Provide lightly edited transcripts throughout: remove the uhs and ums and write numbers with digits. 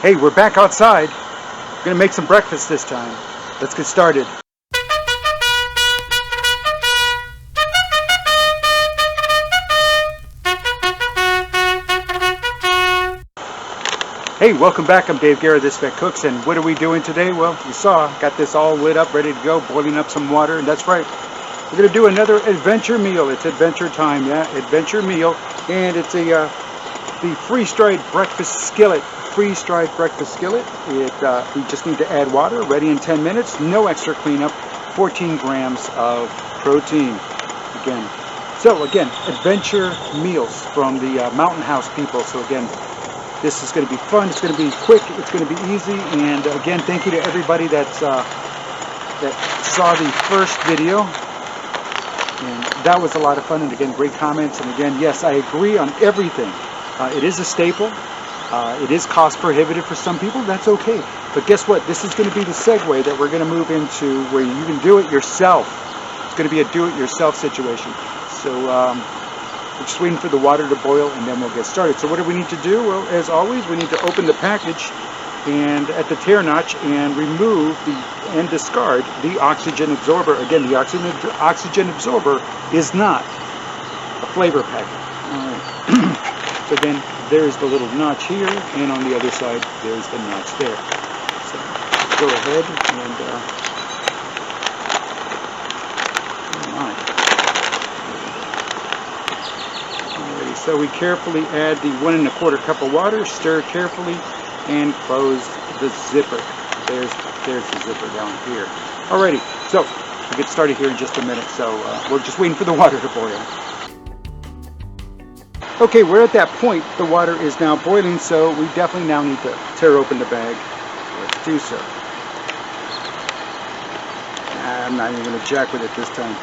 Hey, we're back outside. We're gonna make some breakfast this time. Let's get started. Hey, welcome back. I'm Dave Guerra, This Vet Cooks, and what are we doing today? Well, you saw, got this all lit up, ready to go, boiling up some water, and that's right. We're gonna do another adventure meal. It's adventure time, yeah, adventure meal, and it's the freeze-dried breakfast skillet. Freeze-dried breakfast skillet. We just need to add water, ready in 10 minutes, no extra cleanup, 14 grams of protein. Again, adventure meals from the Mountain House people. So again, this is going to be fun, it's going to be quick, it's going to be easy, and again, thank you to everybody that saw the first video, and that was a lot of fun, and again, great comments, and again, yes, I agree on everything. It is a staple, it is cost prohibitive for some people, that's okay, but guess what, this is going to be the segue that we're going to move into where you can do it yourself. It's going to be a do-it-yourself situation. So, we're just waiting for the water to boil and then we'll get started. So what do we need to do? Well, as always, we need to open the package and at the tear notch and remove and discard the oxygen absorber. Again, the oxygen absorber is not a flavor packet. All right. So again, there's the little notch here, and on the other side, there's the notch there. So go ahead and so we carefully add the 1 1/4 cup of water, stir carefully, and close the zipper. There's the zipper down here. Alrighty, so we'll get started here in just a minute. So we're just waiting for the water to boil. Okay, we're at that point. The water is now boiling, so we definitely now need to tear open the bag. Let's do so. I'm not even going to jack with it this time.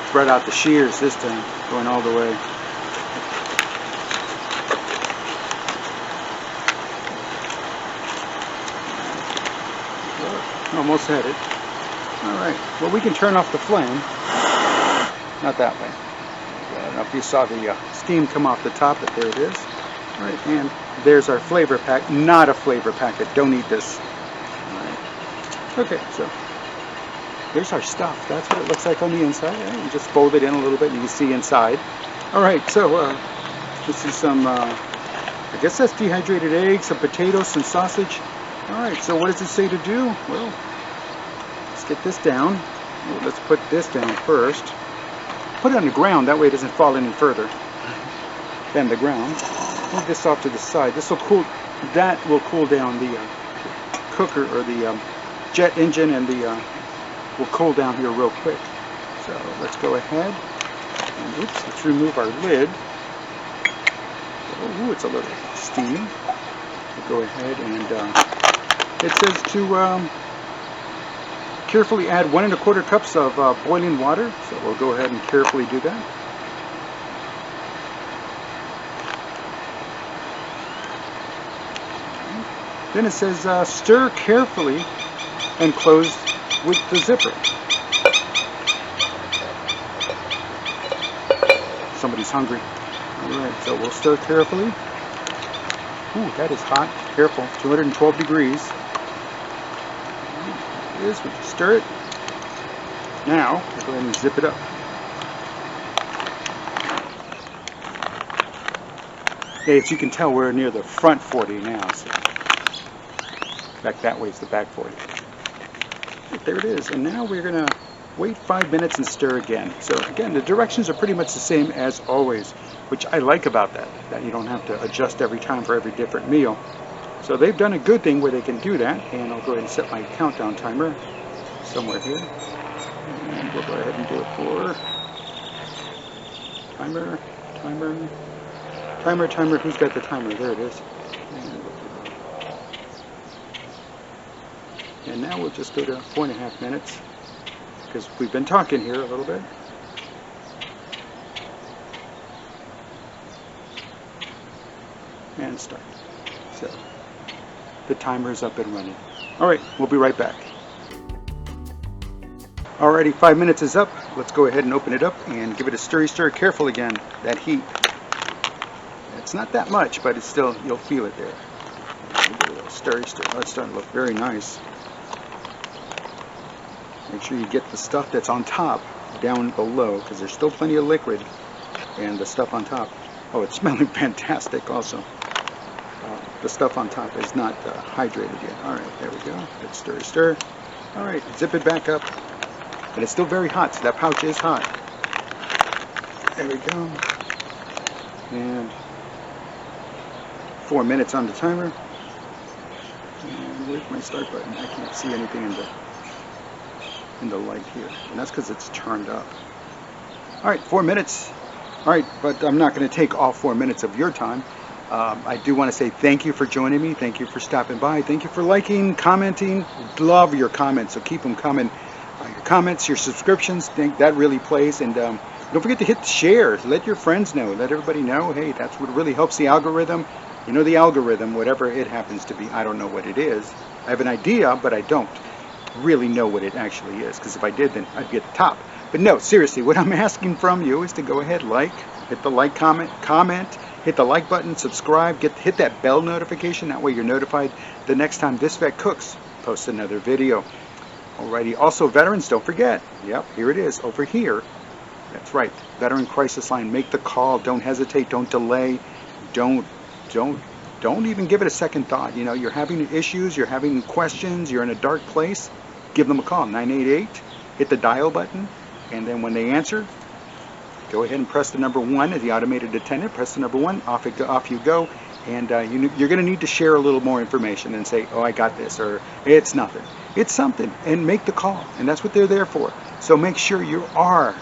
Spread out the shears this time, going all the way. Almost had it. Alright, well, we can turn off the flame. Not that way. I don't know if you saw the steam come off the top, but there it is. Alright, and there's our flavor pack. Not a flavor packet. Don't eat this. Alright. Okay, so there's our stuff. That's what it looks like on the inside. Yeah, you just fold it in a little bit and you can see inside. Alright, so this is some, I guess that's dehydrated eggs, some potatoes, some sausage. Alright, so what does it say to do? Well, let's get this down. Well, let's put this down first. Put it on the ground, that way it doesn't fall any further than the ground. Move this off to the side. This will cool, that will cool down the cooker or the jet engine, and will cool down here real quick. So let's go ahead and let's remove our lid. Oh, it's a little steamy. We'll go ahead and it says to carefully add 1 1/4 cups of boiling water. So we'll go ahead and carefully do that. Then it says stir carefully and close with the zipper. Somebody's hungry. Alright, so we'll stir carefully. Ooh, that is hot. Careful, 212 degrees. There it is. We stir it. Now, we'll go ahead and zip it up. Okay, as you can tell, we're near the front 40 now. So back that way is the back 40. Right, there it is. And now we're going to wait 5 minutes and stir again. So again, the directions are pretty much the same as always, which I like about that you don't have to adjust every time for every different meal. So they've done a good thing where they can do that, and I'll go ahead and set my countdown timer somewhere here. And we'll go ahead and do it for timer, who's got the timer? There it is. And now we'll just go to 4.5 minutes, because we've been talking here a little bit. And start. So the timer is up and running. Alright, we'll be right back. Alrighty, 5 minutes is up. Let's go ahead and open it up and give it a stir careful again. That heat. It's not that much, but it's still, you'll feel it there. Stir, stir. Oh, it's starting to look very nice. Make sure you get the stuff that's on top down below, because there's still plenty of liquid, and the stuff on top. Oh, it's smelling fantastic also. The stuff on top is not hydrated yet. All right, there we go. Let's stir, stir. All right, zip it back up. And it's still very hot, so that pouch is hot. There we go. And 4 minutes on the timer. And where's my start button? I can't see anything in the light here. And that's because it's turned up. All right, 4 minutes. All right, but I'm not going to take all 4 minutes of your time. I do want to say thank you for joining me. Thank you for stopping by. Thank you for liking, commenting. Love your comments, so keep them coming. Your comments, your subscriptions, that really plays. And don't forget to hit share. Let your friends know. Let everybody know. Hey, that's what really helps the algorithm. You know, the algorithm, whatever it happens to be. I don't know what it is. I have an idea, but I don't really know what it actually is. Because if I did, then I'd be at the top. But no, seriously, what I'm asking from you is to go ahead, hit the like, comment, hit the like button, subscribe, hit that bell notification. That way you're notified the next time This Vet Cooks posts another video. Alrighty, also veterans, don't forget. Yep, here it is, over here. That's right, Veteran Crisis Line. Make the call. Don't hesitate. Don't delay. Don't even give it a second thought. You know, you're having issues, you're having questions, you're in a dark place. Give them a call. 988. Hit the dial button, and then when they answer, go ahead and press the number 1 as the automated attendant. Press the number 1. Off you go. And you're going to need to share a little more information and say, oh, I got this, or it's nothing. It's something, and make the call. And that's what they're there for. So make sure you are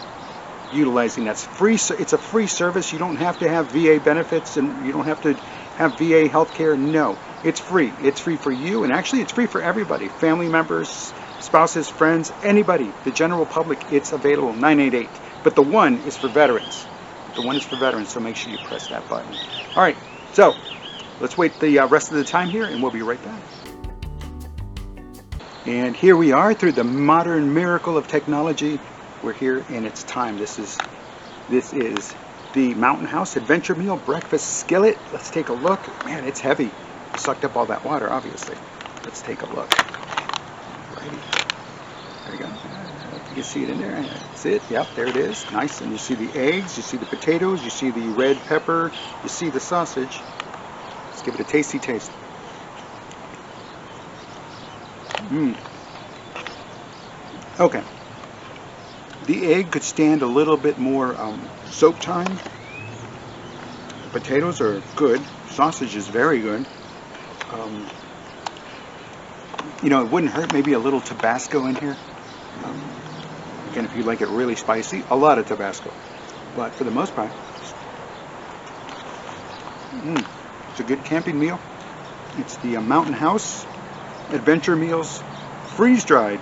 utilizing that. It's free. It's a free service. You don't have to have VA benefits, and you don't have to have VA health care. No, it's free. It's free for you, and actually it's free for everybody. Family members, spouses, friends, anybody, the general public. It's available. 988. But the 1 is for veterans. The 1 is for veterans, so make sure you press that button. All right, so let's wait the rest of the time here, and we'll be right back. And here we are through the modern miracle of technology. We're here, and it's time. This is the Mountain House Adventure Meal Breakfast Skillet. Let's take a look. Man, it's heavy. Sucked up all that water, obviously. Let's take a look. Alrighty. There we go. You can see it in there. That's it. Yep, there it is. Nice. And you see the eggs, you see the potatoes, you see the red pepper, you see the sausage. Let's give it a tasty taste. Okay. The egg could stand a little bit more soak time. The potatoes are good. Sausage is very good. You know, it wouldn't hurt maybe a little Tabasco in here. Again, if you like it really spicy, a lot of Tabasco. But for the most part, it's a good camping meal. It's the Mountain House Adventure Meals freeze-dried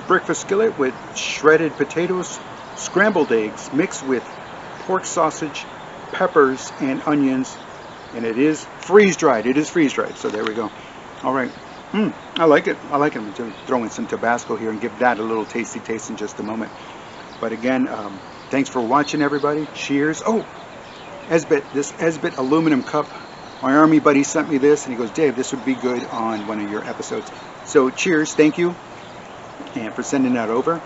breakfast skillet with shredded potatoes, scrambled eggs mixed with pork sausage, peppers, and onions. And it is freeze-dried. It is freeze-dried. So there we go. All right. I like it. I like it. I'm going to throw in some Tabasco here and give that a little tasty taste in just a moment. But again, thanks for watching, everybody. Cheers. Oh, Esbit, this Esbit aluminum cup. My Army buddy sent me this, and he goes, Dave, this would be good on one of your episodes. So cheers. Thank you. And for sending that over.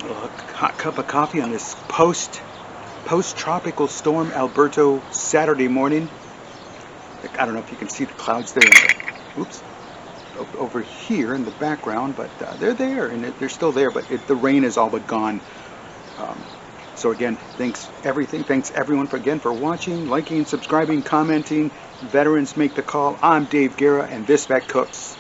A hot cup of coffee on this post-tropical storm Alberto Saturday morning. I don't know if you can see the clouds there. Oops. Over here in the background, but they're there, and they're still there, but the rain is all but gone. So again, thanks everyone for watching, liking, subscribing, commenting. Veterans make the call. I'm Dave Guerra, and This Vet Cooks.